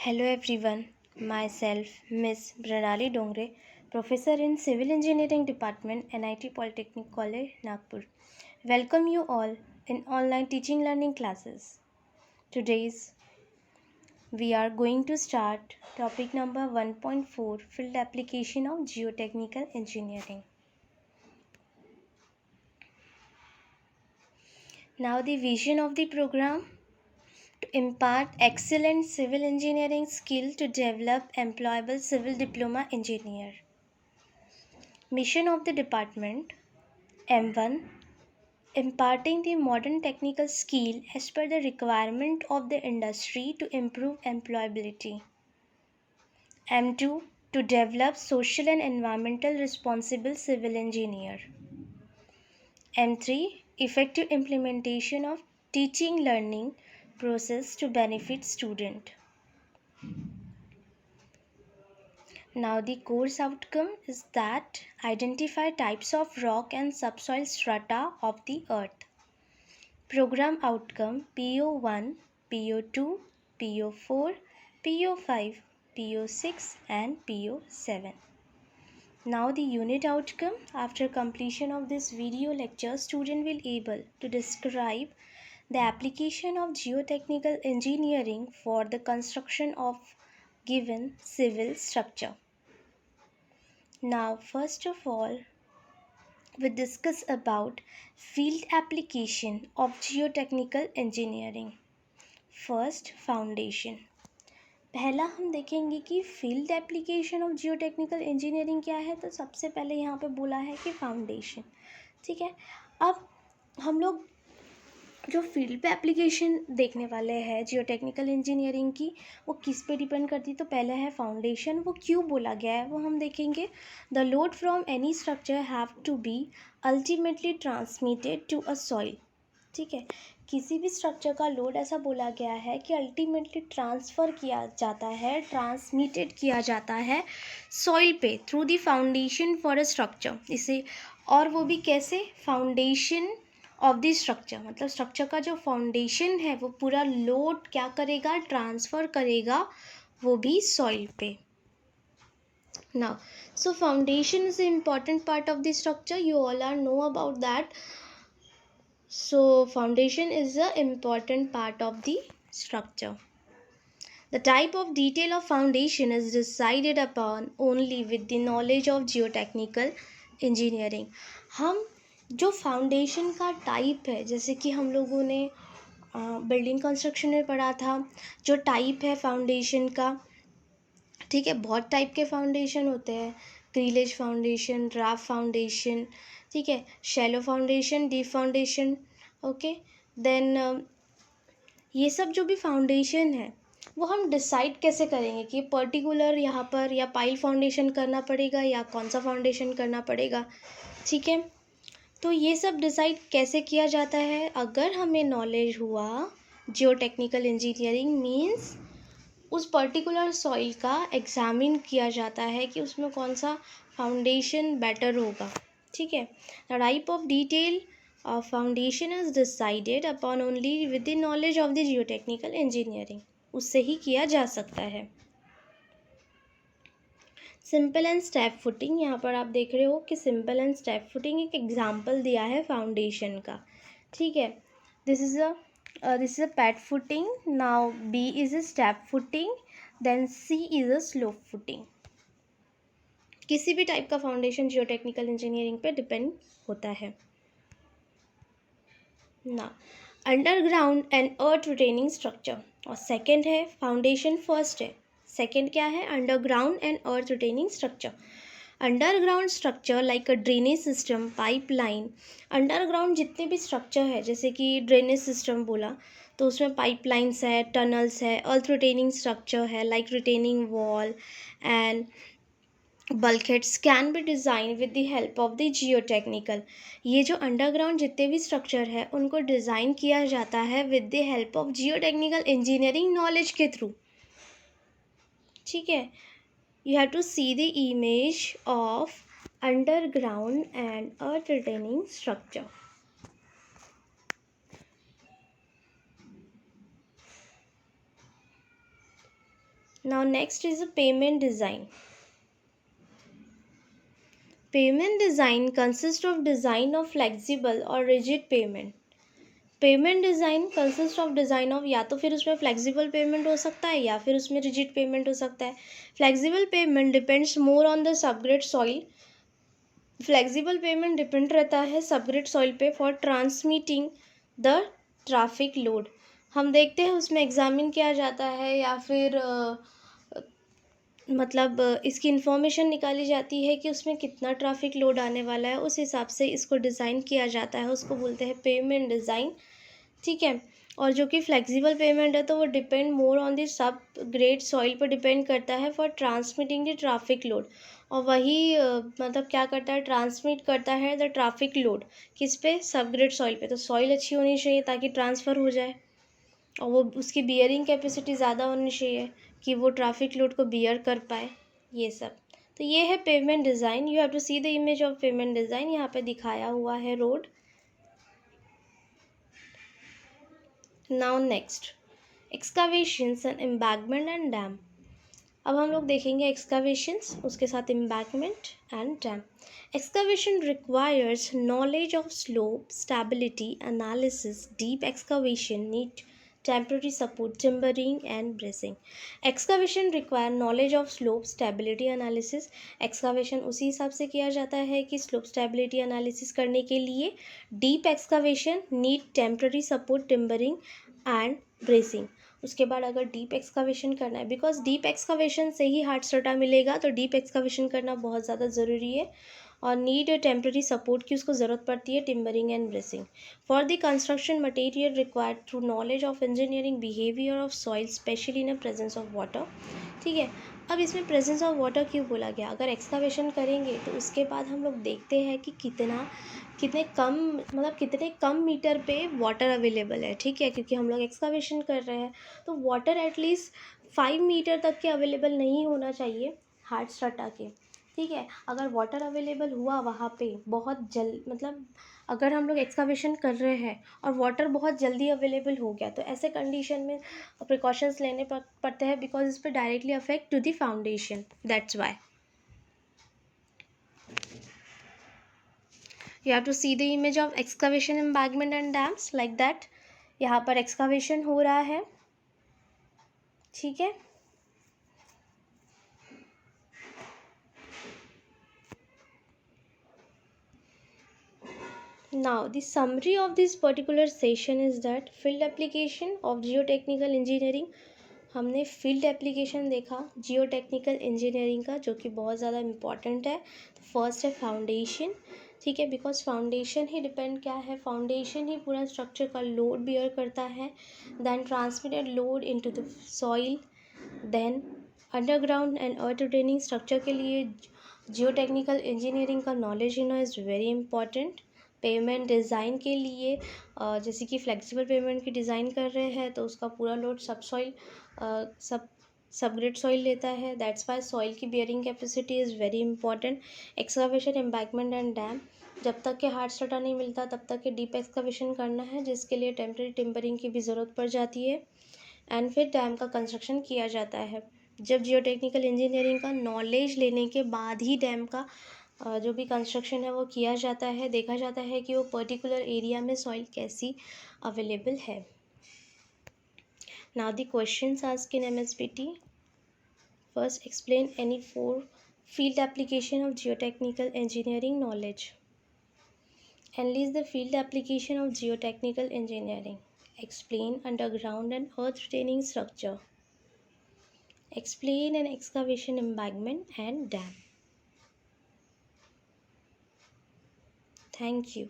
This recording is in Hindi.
Hello everyone, myself Miss Pranali Dongre, Professor in Civil Engineering Department, NIT Polytechnic College, Nagpur. Welcome you all in online teaching learning classes. Today's we are going to start topic number 1.4 Field Application of Geotechnical Engineering. Now the vision of the program: to impart excellent civil engineering skill to develop employable civil diploma engineer. Mission of the department: M1, imparting the modern technical skill as per the requirement of the industry to improve employability. M2, to develop social and environmental responsible civil engineer. M3, effective implementation of teaching learning process to benefit student. Now the course outcome is that identify types of rock and subsoil strata of the earth. Program outcome: PO1, PO2, PO4, PO5, PO6 and PO7. Now the unit outcome: after completion of this video lecture, student will able to describe the application of geotechnical engineering for the construction of given civil structure. Now first of all, we discuss about field application of geotechnical engineering. First foundation. पहला हम देखेंगे कि field application of geotechnical engineering क्या है। तो सबसे पहले यहाँ पे बोला है कि फाउंडेशन, ठीक है। अब हम लोग जो फील्ड पे एप्लीकेशन देखने वाले हैं जियोटेक्निकल इंजीनियरिंग की, वो किस पे डिपेंड करती है। तो पहले है फाउंडेशन। वो क्यों बोला गया है वो हम देखेंगे। The load from any structure have to be ultimately transmitted to a soil, ठीक है। किसी भी स्ट्रक्चर का लोड ऐसा बोला गया है कि अल्टीमेटली ट्रांसफ़र किया जाता है, ट्रांसमिटेड किया जाता है सॉइल पे through the foundation for a structure. इसे और वो भी कैसे, फाउंडेशन ऑफ द स्ट्रक्चर, मतलब स्ट्रक्चर का जो फाउंडेशन है वो पूरा लोड क्या करेगा, ट्रांसफ़र करेगा, वो भी सॉइल पे। Now, so foundation is an important part of the structure. You all are know about that. So foundation is the important part of the structure. The type of detail of foundation is decided upon only with the knowledge of geotechnical engineering. हम जो फाउंडेशन का टाइप है, जैसे कि हम लोगों ने बिल्डिंग कंस्ट्रक्शन में पढ़ा था, जो टाइप है फाउंडेशन का, ठीक है। बहुत टाइप के फाउंडेशन होते हैं, क्रीलेज फाउंडेशन, ड्राफ्ट फाउंडेशन, ठीक है, shallow foundation, deep foundation, okay. Then ये सब जो भी फाउंडेशन है वो हम डिसाइड कैसे करेंगे कि पर्टिकुलर यहाँ पर या पाइल फाउंडेशन करना पड़ेगा या कौन सा फाउंडेशन करना पड़ेगा, ठीक है। तो ये सब डिसाइड कैसे किया जाता है, अगर हमें नॉलेज हुआ जियोटेक्निकल इंजीनियरिंग मीन्स उस पर्टिकुलर सॉइल का एग्जामिन किया जाता है कि उसमें कौन सा फाउंडेशन बेटर होगा, ठीक है। The type of detail of foundation is decided upon only with the knowledge of the geotechnical engineering, उससे ही किया जा सकता है। सिंपल एंड स्टेप फुटिंग, यहाँ पर आप देख रहे हो कि सिंपल एंड स्टेप फुटिंग एक एग्जाम्पल दिया है फाउंडेशन का, ठीक है। This is a pad footing, now B is a step footing, then C is a slope footing. किसी भी टाइप का फाउंडेशन जियोटेक्निकल इंजीनियरिंग पे डिपेंड होता है ना। Underground and earth retaining structure, और सेकेंड है फाउंडेशन, फर्स्ट है, सेकेंड क्या है, underground and earth retaining structure. Underground structure like a drainage system, pipeline. Underground जितने भी स्ट्रक्चर है, जैसे कि ड्रेनेज सिस्टम बोला तो उसमें पाइपलाइंस है, टनल्स है, अर्थ रिटेनिंग स्ट्रक्चर है like retaining wall and bulkheads can be designed with the help of the geotechnical। ये जो अंडरग्राउंड जितने भी स्ट्रक्चर है उनको डिज़ाइन किया जाता है with the help of geotechnical engineering knowledge के थ्रू, ठीक है। You have to see the image of underground and earth retaining structure. Now next is a payment design. Payment design consists of design of flexible or rigid payment. Payment design consist of design of, या तो फिर उसमें फ्लेक्सिबल पेमेंट हो सकता है या फिर उसमें रिजिड पेमेंट हो सकता है. Flexible pavement depends more on the subgrade soil. Flexible pavement depend रहता है सबग्रेड सॉइल पे for transmitting the traffic load. हम देखते हैं उसमें एग्जामिन किया जाता है या फिर मतलब इसकी इन्फॉर्मेशन निकाली जाती है कि उसमें कितना ट्रैफिक लोड आने वाला है, उस हिसाब से इसको डिज़ाइन किया जाता है, उसको बोलते हैं पेमेंट डिज़ाइन. ठीक है. और जो कि फ्लेक्सिबल पेमेंट है तो वो depend more on the sub grade soil पर डिपेंड करता है for transmitting the traffic load. और वही मतलब क्या करता है, ट्रांसमिट करता है द ट्रैफिक लोड किस पे, सब ग्रेड सॉइल पे. तो सॉइल अच्छी होनी चाहिए ताकि ट्रांसफ़र हो जाए, और वो उसकी बियरिंग कैपेसिटी ज़्यादा होनी चाहिए कि वो ट्रैफिक लोड को बियर कर पाए, ये सब. तो ये है payment design. You have to see the image of payment design. यहाँ पे दिखाया हुआ है road. Now next, excavations and embankment and dam. अब हम लोग देखेंगे एक्सकावेशंस, उसके साथ embankment and dam. Excavation requires knowledge of slope, stability analysis. Deep excavation need temporary support, timbering and bracing. Excavation require knowledge of slope stability analysis. excavation उसी हिसाब से किया जाता है कि slope stability analysis करने के लिए deep excavation need temporary support, timbering and bracing. उसके बाद अगर डीप एक्सकावेशन करना है, बिकॉज डीप एक्सकावेशन से ही हार्ड स्ट्रटा मिलेगा, तो डीप एक्सकावेशन करना बहुत ज़्यादा ज़रूरी है. और नीड टेम्प्रेरी सपोर्ट की उसको ज़रूरत पड़ती है, timbering and bracing. For the construction material required through knowledge of engineering behaviour of soil, specially in presence of water. ठीक है. अब इसमें प्रेजेंस ऑफ वाटर क्यों बोला गया? अगर एक्सकावेशन करेंगे तो उसके बाद हम लोग देखते हैं कि कितने कम मीटर पे वाटर अवेलेबल है. ठीक है, क्योंकि हम लोग एक्सकावेशन कर रहे हैं तो वाटर एटलीस्ट 5 मीटर तक के अवेलेबल नहीं होना चाहिए हार्ड स्ट्रटा के. ठीक है. अगर वाटर अवेलेबल हुआ वहाँ पे बहुत मतलब अगर हम लोग एक्सकावेशन कर रहे हैं और वाटर बहुत जल्दी अवेलेबल हो गया, तो ऐसे कंडीशन में प्रिकॉशंस लेने पड़ते हैं, बिकॉज इस पर directly affect to the foundation. That's why you have to see the image of excavation, embankment and dams like that. यहाँ पर excavation हो रहा है. ठीक है. Now the summary of this particular session is that field application of geotechnical engineering. हमने फील्ड एप्लीकेशन देखा जियोटेक्निकल इंजीनियरिंग का, जो कि बहुत ज़्यादा इम्पॉर्टेंट है. फर्स्ट है फाउंडेशन. ठीक है, बिकॉज फाउंडेशन ही डिपेंड क्या है, फाउंडेशन ही पूरा स्ट्रक्चर का लोड बियर करता है. Then transmitted load into the soil. Then underground and earth retaining structure के लिए जियोटेक्निकल इंजीनियरिंग का नॉलेज होना is very important. Payment design के लिए जैसे कि फ्लेक्सिबल पेमेंट की डिज़ाइन कर रहे हैं तो उसका पूरा लोड सबग्रेड सॉइल लेता है. दैट्स वाई सॉइल की bearing capacity is very important. Excavation, embankment and dam. जब तक के हार्ड स्ट्रटा नहीं मिलता तब तक के डीप एक्सकावेशन करना है, जिसके लिए टेम्परेरी टिम्बरिंग की भी ज़रूरत पड़ जाती है. एंड फिर डैम का कंस्ट्रक्शन किया जाता है. जब जियोटेक्निकल इंजीनियरिंग का नॉलेज लेने के बाद ही डैम का जो भी कंस्ट्रक्शन है वो किया जाता है. देखा जाता है कि वो पर्टिकुलर एरिया में सॉइल कैसी अवेलेबल है. Now the questions asked in MSBT. First, explain any 4 field application of geotechnical engineering knowledge. Analyze the field application of geotechnical engineering. Explain underground and earth retaining structure. Explain an excavation, embankment and dam. Thank you.